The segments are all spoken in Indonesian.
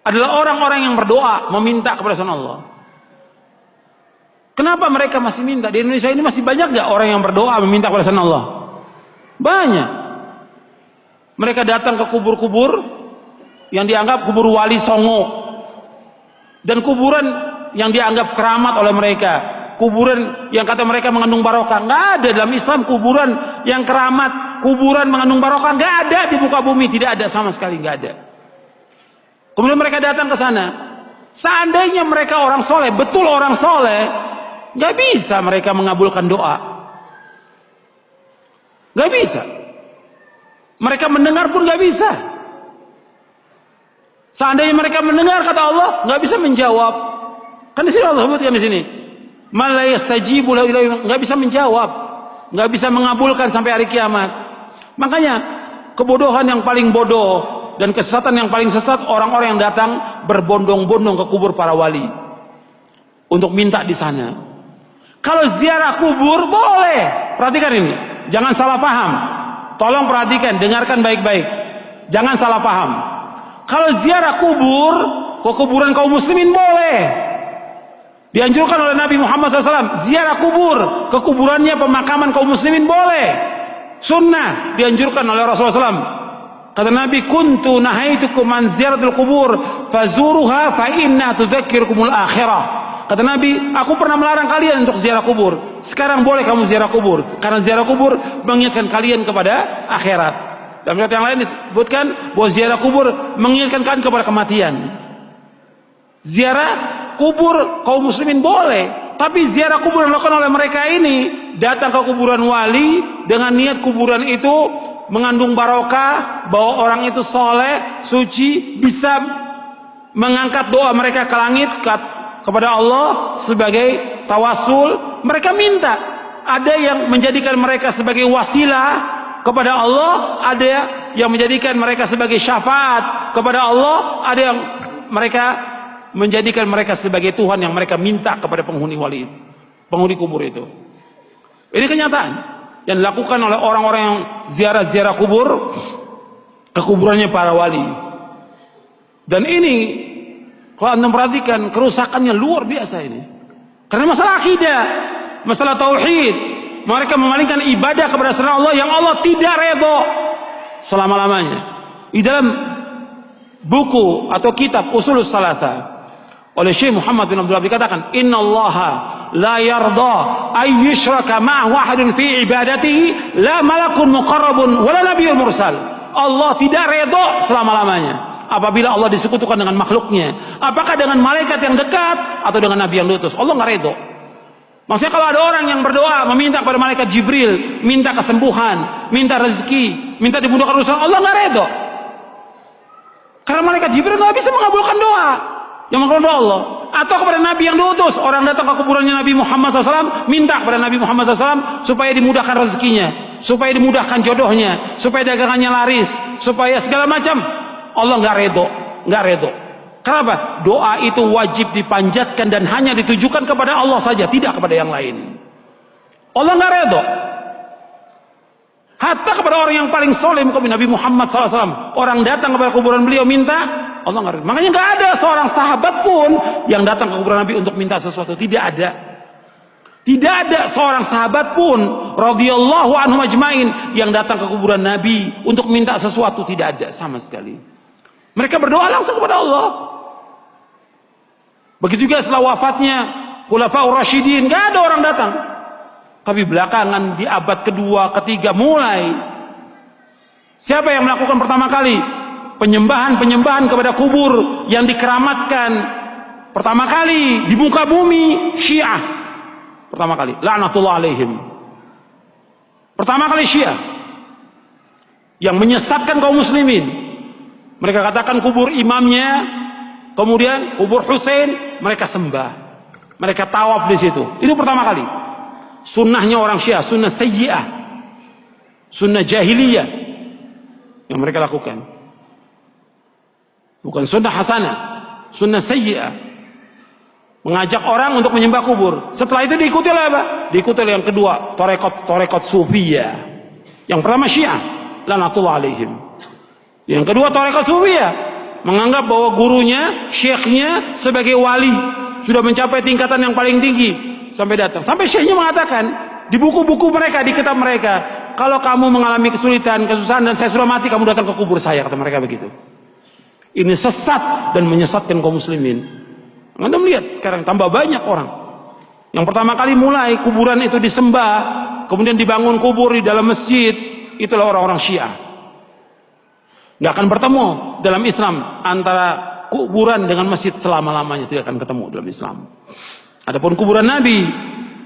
adalah orang-orang yang berdoa meminta kepada selain Allah. Kenapa mereka masih minta? Di Indonesia ini masih banyak nggak orang yang berdoa meminta kepada selain Allah? Banyak. Mereka datang ke kubur-kubur yang dianggap kubur wali songo, dan kuburan yang dianggap keramat oleh mereka, kuburan yang kata mereka mengandung barokah. Nggak ada dalam Islam kuburan yang keramat, kuburan mengandung barokah, nggak ada di muka bumi, tidak ada sama sekali, nggak ada. Kemudian mereka datang ke sana. Seandainya mereka orang soleh, betul orang soleh, nggak bisa mereka mengabulkan doa, nggak bisa. Mereka mendengar pun nggak bisa. Seandainya mereka mendengar kata Allah, nggak bisa menjawab. Kan di sini Allah sebutkan di sini, "Man la yastajibu lahu", nggak bisa menjawab, nggak bisa mengabulkan sampai hari kiamat. Makanya kebodohan yang paling bodoh dan kesesatan yang paling sesat orang-orang yang datang berbondong-bondong ke kubur para wali untuk minta di sana. Kalau ziarah kubur boleh, perhatikan ini, jangan salah paham. Tolong perhatikan, dengarkan baik-baik, jangan salah paham. Kalau ziarah kubur ke kuburan kaum muslimin boleh, dianjurkan oleh Nabi Muhammad SAW. Ziarah kubur ke kuburannya pemakaman kaum muslimin boleh, sunnah, dianjurkan oleh Rasulullah SAW. Kata Nabi, kuntu nahaitukum an ziyaratul kubur fazuruha fa inna tudzakirukumul akhirah. Kata Nabi, aku pernah melarang kalian untuk ziarah kubur, sekarang boleh kamu ziarah kubur, karena ziarah kubur mengingatkan kalian kepada akhirat. Dalam riwayat yang lain disebutkan bahwa ziarah kubur mengingatkan kalian kepada kematian. Ziarah kubur kaum muslimin boleh, tapi ziarah kubur yang dilakukan oleh mereka ini, datang ke kuburan wali dengan niat kuburan itu mengandung barokah, bahwa orang itu soleh, suci, bisa mengangkat doa mereka ke langit kepada Allah sebagai tawasul. Mereka minta, ada yang menjadikan mereka sebagai wasilah kepada Allah, ada yang menjadikan mereka sebagai syafaat kepada Allah, ada yang mereka menjadikan mereka sebagai Tuhan yang mereka minta kepada penghuni wali, penghuni kubur itu. Ini kenyataan yang dilakukan oleh orang-orang yang ziarah-ziarah kubur ke kuburannya para wali. Dan ini kalau Anda perhatikan, kerusakannya luar biasa ini. Karena masalah akidah, masalah tauhid, mereka memalingkan ibadah kepada selain Allah yang Allah tidak redha selama-lamanya. Di dalam buku atau kitab Ushulus Tsalatsa oleh Syekh Muhammad bin Abdul Wahhab dikatakan, innallaha la yarda ay yushraka ma'ahu ahadun fi ibadatihi, la malakun muqarrabun wala nabiyyun mursal. Allah tidak redha selama-lamanya apabila Allah disekutukan dengan makhluknya, apakah dengan malaikat yang dekat atau dengan nabi yang diutus. Allah nggak redha. Maksudnya kalau ada orang yang berdoa meminta kepada malaikat Jibril, minta kesembuhan, minta rezeki, minta dimudahkan urusan, Allah nggak redha. Karena malaikat Jibril nggak bisa mengabulkan doa yang mengabulkan doa Allah. Atau kepada nabi yang diutus, orang datang ke kuburannya Nabi Muhammad SAW, minta kepada Nabi Muhammad SAW supaya dimudahkan rezekinya, supaya dimudahkan jodohnya, supaya dagangannya laris, supaya segala macam. Allah nggak redha, nggak redha. Kenapa? Doa itu wajib dipanjatkan dan hanya ditujukan kepada Allah saja, tidak kepada yang lain. Allah nggak redha. Hatta kepada orang yang paling soleh, Nabi Muhammad SAW, orang datang kepada kuburan beliau minta, Allah nggak redha. Makanya nggak ada seorang sahabat pun yang datang ke kuburan Nabi untuk minta sesuatu, tidak ada. Tidak ada seorang sahabat pun radhiyallahu anhum ajmain yang datang ke kuburan Nabi untuk minta sesuatu, tidak ada sama sekali. Mereka berdoa langsung kepada Allah. Begitu juga setelah wafatnya Khulafaur Rasyidin, nggak ada orang datang. Tapi belakangan di abad kedua, ketiga mulai, siapa yang melakukan pertama kali penyembahan kepada kubur yang dikeramatkan pertama kali di muka bumi? Syiah. Pertama kali, laknatullah alaihim. Pertama kali Syiah yang menyesatkan kaum muslimin. Mereka katakan kubur imamnya, kemudian kubur Husain mereka sembah, mereka tawaf di situ. Itu pertama kali. Sunnahnya orang Syiah, sunnah sayyi'ah, sunnah jahiliyah yang mereka lakukan. Bukan sunnah hasanah, sunnah sayyi'ah. Mengajak orang untuk menyembah kubur. Setelah itu diikuti oleh apa? Diikuti oleh yang kedua, torekot sufiyah. Yang pertama Syiah, laknatullah alaihim. Yang kedua tarekat Sufiyah, menganggap bahwa gurunya, syekhnya sebagai wali, sudah mencapai tingkatan yang paling tinggi, sampai datang. Sampai syekhnya mengatakan di buku-buku mereka, di kitab mereka, kalau kamu mengalami kesulitan, kesusahan dan saya sudah mati, kamu datang ke kubur saya, kata mereka begitu. Ini sesat dan menyesatkan kaum muslimin. Anda melihat sekarang tambah banyak orang yang pertama kali mulai kuburan itu disembah, kemudian dibangun kubur di dalam masjid, itulah orang-orang Syiah. Nggak akan bertemu dalam Islam antara kuburan dengan masjid selama-lamanya, tidak akan ketemu dalam Islam. Adapun kuburan Nabi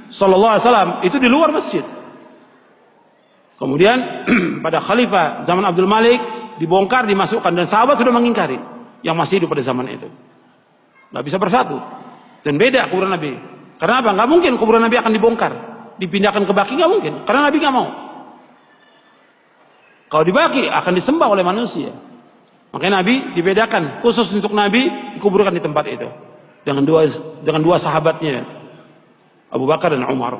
Sallallahu Alaihi Wasallam itu di luar masjid. Kemudian pada Khalifah zaman Abdul Malik dibongkar, dimasukkan, dan sahabat sudah mengingkari yang masih hidup pada zaman itu. Nggak bisa bersatu dan beda kuburan Nabi. Karena apa? Nggak mungkin kuburan Nabi akan dibongkar, dipindahkan ke Baqi, nggak mungkin. Karena Nabi nggak mau. Kalau di Baqi akan disembah oleh manusia. Makanya Nabi dibedakan khusus untuk Nabi, dikuburkan di tempat itu dengan dua sahabatnya, Abu Bakar dan Umar.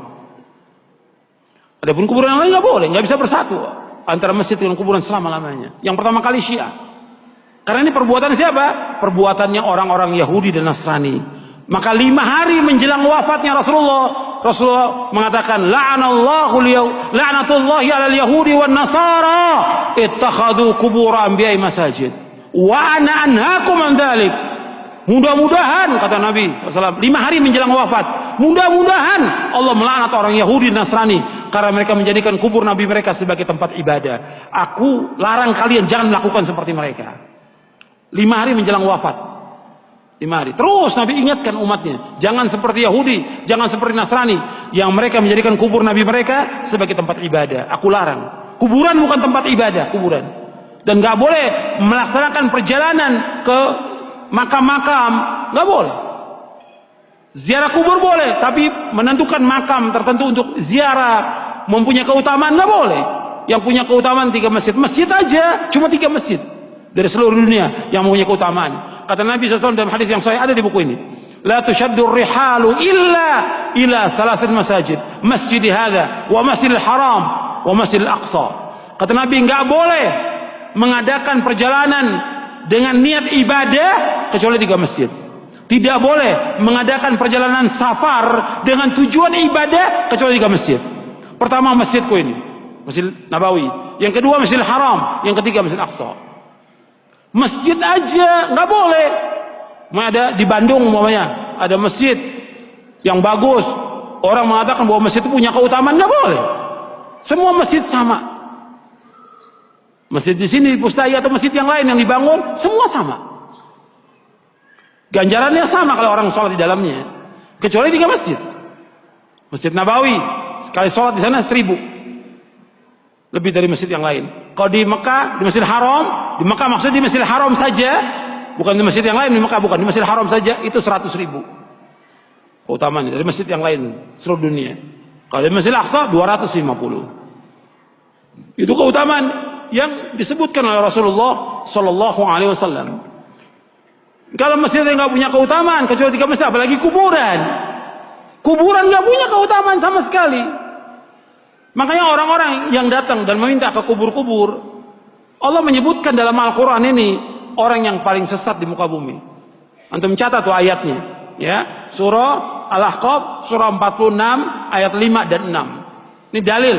Adapun kuburan yang lain nggak boleh, nggak bisa bersatu antara masjid dengan kuburan selama-lamanya. Yang pertama kali Syiah. Karena ini perbuatan siapa? Perbuatannya orang-orang Yahudi dan Nasrani. Maka 5 hari menjelang wafatnya Rasulullah mengatakan, la'natullahi 'alal yahudi wan nasara ittakhadhu qubur anbiya'i masajid wa ana anhaakum an dzalik. Mudah-mudahan, kata Nabi SAW, 5 hari menjelang wafat, mudah-mudahan Allah melaknat orang Yahudi dan Nasrani karena mereka menjadikan kubur Nabi mereka sebagai tempat ibadah. Aku larang kalian jangan melakukan seperti mereka. 5 hari menjelang wafat, 5 hari. Terus Nabi ingatkan umatnya, jangan seperti Yahudi, jangan seperti Nasrani yang mereka menjadikan kubur Nabi mereka sebagai tempat ibadah. Aku larang. Kuburan bukan tempat ibadah, kuburan. Dan gak boleh melaksanakan perjalanan ke makam-makam, gak boleh. Ziarah kubur boleh, tapi menentukan makam tertentu untuk ziarah mempunyai keutamaan gak boleh. Yang punya keutamaan 3 masjid, masjid aja cuma 3 masjid dari seluruh dunia yang mempunyai keutamaan. Kata Nabi SAW dalam hadis yang saya ada di buku ini, la tushaddur rihalu illa ila 3 masajid, masjid hadza wa masjidil haram wa masjidil aqsa. Kata Nabi, nggak boleh mengadakan perjalanan dengan niat ibadah kecuali 3 masjid. Tidak boleh mengadakan perjalanan safar dengan tujuan ibadah kecuali 3 masjid. Pertama masjidku ini, Masjid Nabawi. Yang kedua Masjidil Haram. Yang ketiga Masjid Aqsa. Masjid aja nggak boleh. Ada di Bandung umpamanya ada masjid yang bagus, orang mengatakan bahwa masjid itu punya keutamaan, nggak boleh. Semua masjid sama. Masjid di sini di Pustai atau masjid yang lain yang dibangun semua sama. Ganjarannya sama kalau orang sholat di dalamnya, kecuali 3 masjid. Masjid Nabawi sekali sholat di sana 1000 lebih dari masjid yang lain. Kalau di Mekah, di Masjidil Haram, di Mekah maksudnya di Masjidil Haram saja, bukan di masjid yang lain. Di Mekah bukan, di Masjidil Haram saja itu 100.000 keutamaannya dari masjid yang lain seluruh dunia. Kalau di Masjidil Aqsa 250. Itu keutamaan yang disebutkan oleh Rasulullah Sallallahu Alaihi Wasallam. Kalau masjid yang nggak punya keutamaan kecuali 3 masjid, apalagi kuburan. Kuburan nggak punya keutamaan sama sekali. Makanya orang-orang yang datang dan meminta ke kubur-kubur, Allah menyebutkan dalam Al-Quran ini orang yang paling sesat di muka bumi. Antum catat tuh ayatnya, ya, surah Al-Ahqaf surah 46 ayat 5 dan 6. Ini dalil